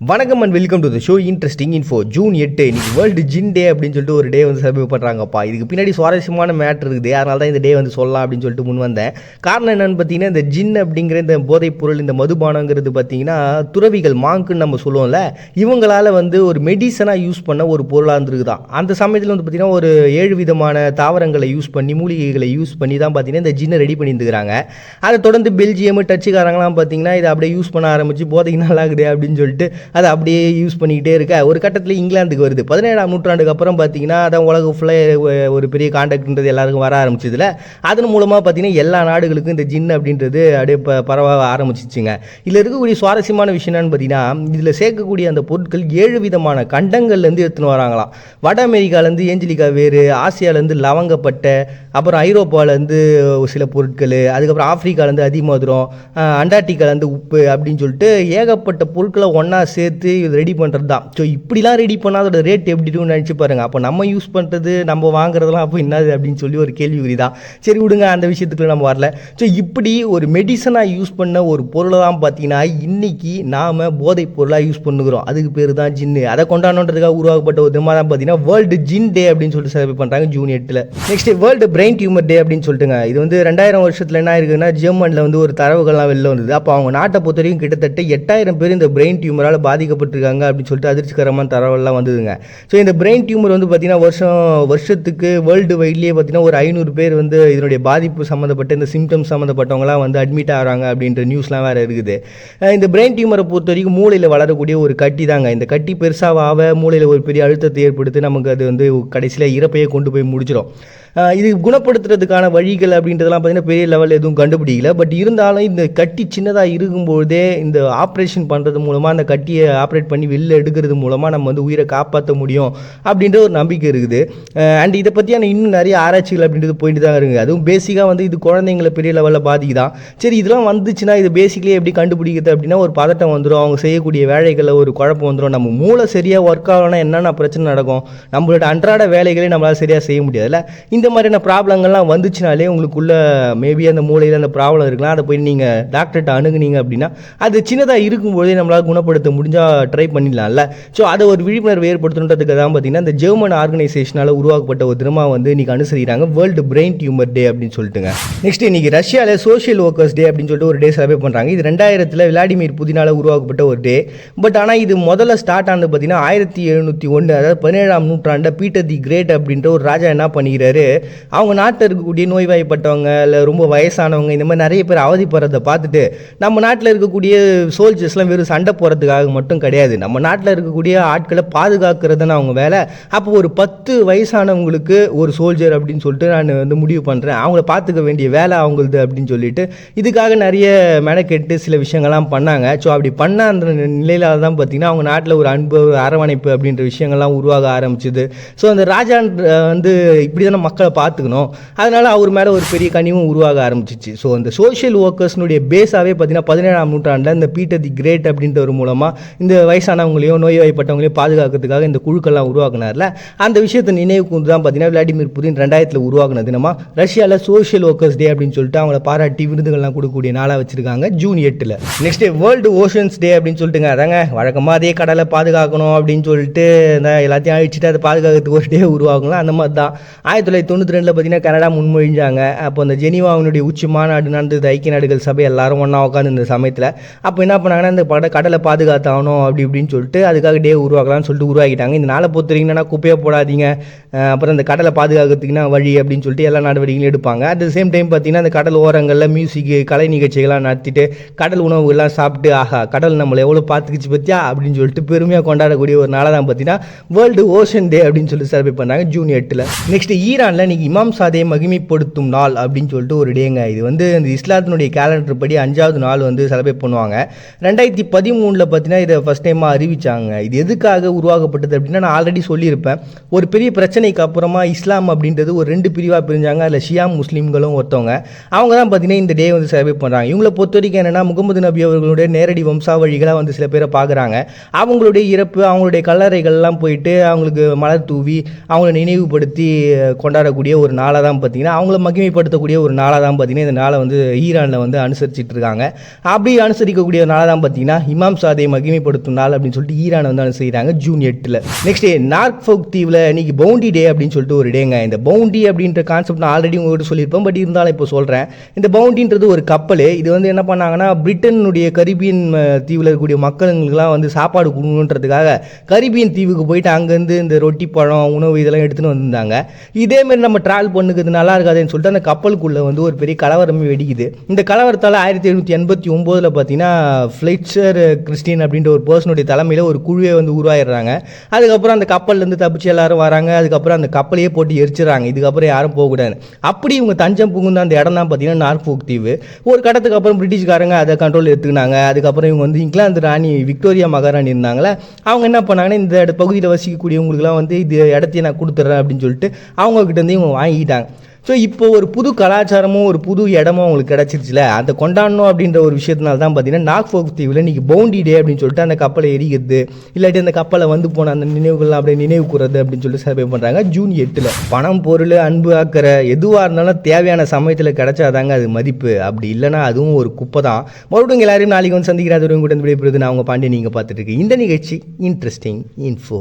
வணக்கம் and welcome to the show interesting info. June 8 இன்னைக்கு world ஜின் டே அப்படின்னு சொல்லிட்டு ஒரு டே வந்து செலிப்ரேட் பண்ணுறாங்கப்பா. இதுக்கு பின்னாடி சுவாரஸ்யமான மேட்ரு இருக்குது, அதனால தான் இந்த டே வந்து சொல்லலாம் அப்படின்னு சொல்லிட்டு முன் வந்தேன். காரணம் என்னென்னு பார்த்தீங்கன்னா, இந்த ஜின் அப்படிங்கிற இந்த போதைப் பொருள், இந்த மதுபானங்கிறது பார்த்தீங்கன்னா துறவிகள் மாங்குன்னு நம்ம சொல்லுவோம்ல, இவங்களால் வந்து ஒரு மெடிசனாக யூஸ் பண்ண ஒரு பொருளாக இருந்திருக்குதான். அந்த சமயத்தில் வந்து பார்த்திங்கன்னா ஒரு 7 விதமான தாவரங்களை யூஸ் பண்ணி, மூலிகைகளை யூஸ் பண்ணி தான் பார்த்தீங்கன்னா இந்த ஜின்னை ரெடி பண்ணியிருந்துக்கிறாங்க. அதை தொடர்ந்து பெல்ஜியம் டச்சுக்காரங்களாம் பார்த்தீங்கன்னா இதை அப்படியே யூஸ் பண்ண ஆரம்பிச்சு போதைக்கு நல்லாகுது அப்படின்னு சொல்லிட்டு அதை அப்படியே யூஸ் பண்ணிக்கிட்டே இருக்க ஒரு கட்டத்தில் இங்கிலாந்துக்கு வருது. 17ஆம் நூற்றாண்டுக்கு அப்புறம் பார்த்தீங்கன்னா அதான் உலகம் ஃபுல்லாக ஒரு பெரிய கான்டாக்ட்ன்றது எல்லாருக்கும் வர ஆரம்பிச்சதுல அதன் மூலமாக பார்த்தீங்கன்னா எல்லா நாடுகளுக்கும் இந்த ஜின் அப்படின்றது அப்படியே பரவ ஆரம்பிச்சிச்சுங்க. இதில் இருக்கக்கூடிய சுவாரஸ்யமான விஷயம் என்னன்னு பார்த்தீங்கன்னா, இதில் சேர்க்கக்கூடிய அந்த பொருட்கள் 7 விதமான கண்டங்கள்லேருந்து எடுத்துன்னு வராங்களாம். வட அமெரிக்காலேருந்து ஏஞ்சலிக்கா வேறு, ஆசியாவிலேருந்து லவங்கப்பட்டை, அப்புறம் ஐரோப்பாவிலேருந்து சில பொருட்கள், அதுக்கப்புறம் ஆப்பிரிக்காலேருந்து அதிமதுரம், அண்டார்டிகாலேருந்து உப்பு அப்படின்னு சொல்லிட்டு ஏகப்பட்ட பொருட்களை ஒன்றா சேர்த்து இது ரெடி பண்ணுறது தான். ஸோ இப்படிலாம் ரெடி பண்ணால் அதோட ரேட் எப்படி இருக்குன்னு நினச்சி பாருங்கள். அப்போ நம்ம யூஸ் பண்ணுறது, நம்ம வாங்குறதுலாம் அப்போ என்னது அப்படின்னு சொல்லி ஒரு கேள்விக்குறி தான். சரி விடுங்க, அந்த விஷயத்துக்குள்ள நம்ம வரல. ஸோ இப்படி ஒரு மெடிசனாக யூஸ் பண்ண ஒரு பொருளை தான் பார்த்தீங்கன்னா இன்றைக்கி நாம் போதைப் பொருளாக யூஸ் பண்ணுகிறோம். அதுக்கு பேர் தான் ஜின்னு. அதை கொண்டாடணுன்றதுக்காக உருவாக்கப்பட்ட ஒரு தினமாக தான் பார்த்தீங்கன்னா வேர்ல்டு ஜின் டே அப்படின்னு சொல்லிட்டு செலிப்ரேட் பண்ணுறாங்க June 8. Next world brain tumour day அப்படின்னு சொல்லிட்டுங்க. இது வந்து 2000 வருஷத்தில் என்ன இருக்குன்னா, ஜெர்மனில் வந்து ஒரு தரவுகள்லாம் வெளில வந்தது. அப்போ அவங்க நாட்டை பொறுத்த வரைக்கும் கிட்டத்தட்ட 8000 பேர் இந்த பிரெயின் டியூமரால் பாதிக்கப்பட்டிருக்காங்க அப்படின்னு சொல்லிட்டு அதிர்ச்சிகரமான தரவெல்லாம் வந்ததுங்க. ஸோ இந்த பிரெயின் டியூமர் வந்து பார்த்தீங்கன்னா வருஷத்துக்கு வேர்ல்டு வைட்லேயே பார்த்தீங்கன்னா ஒரு 500 பேர் வந்து இதனுடைய பாதிப்பு சம்மந்தப்பட்ட இந்த சிம்டம்ஸ் சம்மந்தப்பட்டவங்களாம் வந்து அட்மிட் ஆகிறாங்க அப்படின்ற நியூஸ்லாம் வேறு இருக்குது. இந்த பிரெயின் டியூமரை பொறுத்த வரைக்கும் மூளையில் வளரக்கூடிய ஒரு கட்டி தாங்க. இந்த கட்டி பெருசாக மூளையில் ஒரு பெரிய அழுத்தத்தை ஏற்படுத்தி நமக்கு அது வந்து கடைசியில் இறப்பையே கொண்டு போய் முடிச்சிடும். இது குணப்படுத்துறதுக்கான வழிகள் அப்படின்றதெல்லாம் பார்த்தீங்கன்னா பெரிய லெவல் எதுவும் கண்டுபிடிக்கல. பட் இருந்தாலும் இந்த கட்டி சின்னதாக இருக்கும்போதே இந்த ஆப்ரேஷன் பண்ணுறது மூலமாக அந்த கட்டியை ஆப்ரேட் பண்ணி வெளில எடுக்கிறது மூலமாக நம்ம வந்து உயிரை காப்பாற்ற முடியும் அப்படின்ற ஒரு நம்பிக்கை இருக்குது. அண்ட் இதை பற்றியான இன்னும் நிறைய ஆராய்ச்சிகள் அப்படின்றது போயிட்டு தான் இருக்குது. அதுவும் பேசிக்காக வந்து இது குழந்தைங்களை பெரிய லெவலில் பாதிக்குதான். சரி, இதெல்லாம் வந்துச்சுன்னா இது பேசிக்கலி எப்படி கண்டுபிடிக்கிறது அப்படின்னா ஒரு பதட்டம் வந்துடும், அவங்க செய்யக்கூடிய வேலைகளில் ஒரு குழப்பம் வந்துடும். நம்ம மூளை சரியாக ஒர்க் ஆகணும்னா என்னென்ன பிரச்சனை நடக்கும், நம்மளோட அன்றாட வேலைகளே நம்மளால் சரியாக செய்ய முடியாதுல்ல. இந்த மாதிரியான ப்ராப்ளங்கள்லாம் வந்துச்சுனாலே உங்களுக்குள்ள மேபி அந்த மூளையில் அந்த ப்ராப்ளம் இருக்கலாம். அதை போய் நீங்கள் டாக்டர்கிட்ட அணுகுனீங்க அப்படின்னா அது சின்னதாக இருக்கும்போதே நம்மளால் குணப்படுத்த முடிஞ்சால் ட்ரை பண்ணிடலாம்ல. ஸோ அதை ஒரு விழிப்புணர்வு ஏற்படுத்தணுன்றதுக்கு தான் பார்த்தீங்கன்னா இந்த ஜெர்மன் ஆர்கனைசேஷனால் உருவாக்கப்பட்ட ஒரு தினமாக வந்து இன்றைக்கி அனுசரிக்கிறாங்க வேர்ல்டு பிரெயின் டியூமர் டே அப்படின்னு சொல்லிட்டுங்க. நெக்ஸ்ட் இன்றைக்கி ரஷ்யாவில் சோஷியல் ஒர்க்கர்ஸ் டே அப்படின்னு சொல்லிட்டு ஒரு டே செலிப்ரேட் பண்ணுறாங்க. இது 2000 விளாடிமிர் புதினால் உருவாக்கப்பட்ட ஒரு டே. பட் ஆனால் இது முதல்ல ஸ்டார்ட் ஆனது பார்த்தீங்கன்னா 1701, அதாவது 17ஆம் நூற்றாண்டு பீட்டர் தி கிரேட் அப்படின்ற ஒரு ராஜா என்ன பண்ணிக்கிறாரு, அவங்க நாட்டில் இருக்கக்கூடிய நோய்வாய்ப்பட்டவங்க இல்லை ரொம்ப வயசானவங்க இந்த மாதிரி நிறைய பேர் அவதிப்படுறதை பார்த்துட்டு நம்ம நாட்டில் இருக்கக்கூடிய சோல்ஜர்ஸ்லாம் வெறும் சண்டை போகிறதுக்காக மட்டும் கிடையாது, நம்ம நாட்டில் இருக்கக்கூடிய ஆட்களை பாதுகாக்கிறதுன்னு அவங்க வேலை. அப்போ ஒரு 10 வயசானவங்களுக்கு ஒரு சோல்ஜர் அப்படின்னு சொல்லிட்டு நான் வந்து முடிவு பண்ணுறேன், அவங்கள பார்த்துக்க வேண்டிய வேலை அவங்களது அப்படின்னு சொல்லிட்டு இதுக்காக நிறைய மெனக்கெட்டு சில விஷயங்கள்லாம் பண்ணாங்க. ஸோ அப்படி பண்ண அந்த நிலையில தான் பார்த்தீங்கன்னா அவங்க நாட்டில் ஒரு அன்பு, அரவணைப்பு அப்படின்ற விஷயங்கள்லாம் உருவாக ஆரம்பிச்சுது. ஸோ அந்த ராஜா வந்து இப்படி தானே மக்களை பார்த்துக்கணும், அதனால் அவர் மேலே ஒரு பெரிய கனிவும் உருவாக ஆரம்பிச்சிச்சு. ஸோ அந்த சோஷியல் ஒர்க்கர்ஸ்னுடைய பேஸாகவே பார்த்தீங்கன்னா 17ஆம் நூற்றாண்டில் இந்த பீட்டர் தி கிரேட் அப்படின்ற ஒரு மூலமாக இந்த வயசானவங்களையும் நோய்வாய்ப்பட்டவங்களையும் பாதுகாக்கிறதுக்காக இந்த குழுக்கள்லாம் உருவாக்குனார்ல, அந்த விஷயத்தை நினைவுக்கு தான் பார்த்தீங்கன்னா விளாடிமிர் புதின் 2000 உருவாக்குன தினமா ரஷ்யாவில் சோஷியல் ஒர்க்கர்ஸ் டே அப்படின்னு சொல்லிட்டு அவங்கள பாராட்டி விருதுகள்லாம் கொடுக்கக்கூடிய நாளாக வச்சிருக்காங்க ஜூன் 8. நெக்ஸ்ட் வேர்ல்டு ஓஷன்ஸ் டே அப்படின்னு சொல்லிட்டுங்க. அதாங்க வழக்கமாக அதே கடலை பாதுகாக்கணும் அப்படின்னு சொல்லிட்டு எல்லாத்தையும் அழிச்சிட்டு அதை பாதுகாக்கிறதுக்கு ஒரு டே உருவாக்கலாம். அந்த மாதிரி தான் 1992 பார்த்தீங்கன்னா கனடா முன்மொழிஞ்சாங்க. அப்போ அந்த ஜெனீவாவினுடைய உச்சி மாநாடு நடந்தது, ஐக்கிய நாடுகள் சபை எல்லாரும் ஒன்றா உட்காந்து இந்த சமயத்தில். அப்போ என்ன பண்ணாங்கன்னா இந்த கடலை பாதுகாத்தாகணும் அப்படி இப்படின்னு சொல்லிட்டு அதுக்காக டே உருவாக்கலாம்னு சொல்லிட்டு உருவாக்கிட்டாங்க. இந்த நாளை பொறுத்த வரைக்கும்னா குப்பையை போடாதீங்க, அப்புறம் அந்த கடலை பாதுகாக்கிறதுக்குன்னா வழி அப்படின்னு சொல்லிட்டு எல்லா நடவடிக்கைகளும் எடுப்பாங்க. அட் த சேம் டைம் பார்த்தீங்கன்னா அந்த கடல் ஓரங்களில் மியூசிக்கு, கலை நிகழ்ச்சிகள்லாம் நடத்திட்டு கடல் உணவுகள்லாம் சாப்பிட்டு ஆஹா கடல் நம்மளை எவ்வளோ பார்த்துக்கிச்சு பற்றியா அப்படின்னு சொல்லிட்டு பெருமையாக கொண்டாடக்கூடிய ஒரு நாளை தான் பார்த்தீங்கன்னா வேர்ல்டு ஓஷன் டே அப்படின்னு சொல்லி செலிப்ரேட் பண்ணாங்க ஜூன் 8. நெக்ஸ்ட் ஈரானில் இன்றைக்கி இமாம் சாதையை மகிமைப்படுத்தும் நாள் அப்படின்னு சொல்லிட்டு ஒரு டேங்க. இது வந்து இந்த இஸ்லாத்தினுடைய கேலண்டர் படி 5வது நாள் வந்து செலிப்ரேட் பண்ணுவாங்க. 2013 பார்த்தீங்கன்னா இதை ஃபஸ்ட் டைமாக அறிவித்தாங்க. இது எதுக்காக உருவாக்கப்பட்டது அப்படின்னா நான் ஆல்ரெடி சொல்லியிருப்பேன், ஒரு பெரிய பிரச்சனைக்கு அப்புறமா இஸ்லாம் அப்படின்றது ஒரு 2 பிரிவாக பிரிஞ்சாங்க. அதில் ஷியா முஸ்லீம்களும் ஒருத்தவங்க, அவங்க தான் பார்த்தீங்கன்னா இந்த டே வந்து செலிப்ரேட் பண்ணுறாங்க. இவங்களை பொறுத்த வரைக்கும் என்னென்னா முகமது நபி அவர்களுடைய நேரடி வம்சாவழிகளாக வந்து சில பேரை பார்க்குறாங்க. அவங்களுடைய இறப்பு, அவங்களுடைய கல்லறைகள்லாம் போயிட்டு அவங்களுக்கு மலர் தூவி அவங்கள நினைவுபடுத்தி கொண்டாடக்கூடிய ஒரு நாளாக தான் பார்த்தீங்கன்னா அவங்கள மகிமைப்படுத்தக்கூடிய ஒரு நாளாக தான் பார்த்தீங்கன்னா இந்த நாளை வந்து ஈரானில் வந்து அனுசரிச்சிட்டு இருக்காங்க. அப்படி அனுசரிக்கக்கூடிய நாளாக தான் பார்த்தீங்கன்னா இமாம் சாதை மகிமைப்படுத்தும் நாள் அப்படின்னு சொல்லிட்டு ஈரான் வந்து செய்கிறாங்க ஜூன் 8. நெக்ஸ்ட் நார்ஃபோக் தீவில் இன்னைக்கு பவுண்டி டே அப்படின்னு சொல்லிட்டு ஒரு டேங்க. இந்த பவுண்டி அப்படின்ற கான்செப்ட் நான் ஆல்ரெடி உங்கள்கிட்ட சொல்லியிருப்பேன், பட் இருந்தாலும் இப்போ சொல்கிறேன். இந்த பவுண்டின்றது ஒரு கப்பல். இது வந்து என்ன பண்ணாங்கன்னா பிரிட்டனுடைய கரிபியன் தீவில் இருக்கக்கூடிய மக்களுங்களுக்குலாம் வந்து சாப்பாடு கொடுக்கணுன்றதுக்காக கரிபியன் தீவுக்கு போயிட்டு அங்கேருந்து இந்த ரொட்டி பழம் உணவு இதெல்லாம் எடுத்துகிட்டு வந்திருந்தாங்க. இதேமாரி நம்ம ட்ராவல் பண்ணுறது நல்லா இருக்காதுன்னு சொல்லிட்டு அந்த கப்பலுக்குள்ளே வந்து ஒரு பெரிய கலவரமே வெடிக்குது. இந்த கலவரத்தால் 1789 பார்த்தீங்கன்னா ஃப்ளைட்சர் கிறிஸ்டின் அப்படின்ற ஒரு பர்சனுடைய தலைமையில் ஒரு குழுவே வந்து உருவாயிடுறாங்க. அதுக்கப்புறம் அந்த கப்பல்லேருந்து தப்பிச்சு எல்லாரும் வராங்க. அதுக்கப்புறம் அந்த கப்பலையே போட்டு எரிச்சிடறாங்க. இதுக்கப்புறம் யாரும் போகக்கூடாது. அப்படி இவங்க தஞ்சம் புகுந்த அந்த இடம் தான் பார்த்தீங்கன்னா நார்ஃபோக் தீவு. ஒரு கட்டத்துக்கு அப்புறம் பிரிட்டிஷ்காரங்க அதை கண்ட்ரோல் எடுத்துக்கினாங்க. அதுக்கப்புறம் இவங்க வந்து இங்கிலாந்து ராணி விக்டோரியா மகாராணி இருந்தாங்களே, அவங்க என்ன பண்ணாங்கன்னா இந்த பகுதியில் வசிக்கக்கூடியவங்களுக்குலாம் வந்து இது இடத்தையே நான் கொடுத்துட்றேன் அப்படின்னு சொல்லிட்டு அவங்கக்கிட்ட இருந்து இவங்க வாங்கிட்டாங்க. ஸோ இப்போ ஒரு புது கலாச்சாரமும் ஒரு புது இடமும் அவங்களுக்கு கிடச்சிருச்சுல, அதை கொண்டாடணும் அப்படின்ற ஒரு விஷயத்தினால தான் பார்த்தீங்கன்னா நார்ஃபோக் தீவில் இன்றைக்கி பவுண்டி டே அப்படின்னு சொல்லிட்டு அந்த கப்பலை எரிக்கிறது, இல்லாட்டி அந்த கப்பலை வந்து போன அந்த நினைவுகள்லாம் அப்படியே நினைவு கூறது அப்படின்னு சொல்லிட்டு செலிப்ரேட் பண்ணுறாங்க ஜூன் 8. பணம் பொருள் அன்பு அக்கறை எதுவாக இருந்தாலும் தேவையான சமயத்தில் கிடைச்சாதாங்க அது மதிப்பு. அப்படி இல்லைனா அதுவும் ஒரு குப்பை தான். மறுபடியும் எல்லாரையும் நாளைக்கு வந்து சந்திக்கிறாத கூட விடைபெறுது. நான் அவங்க பாண்டிய நீங்கள் பார்த்துட்டு இருக்கு இந்த நிகழ்ச்சி இன்ட்ரெஸ்டிங் இன்ஃபோ.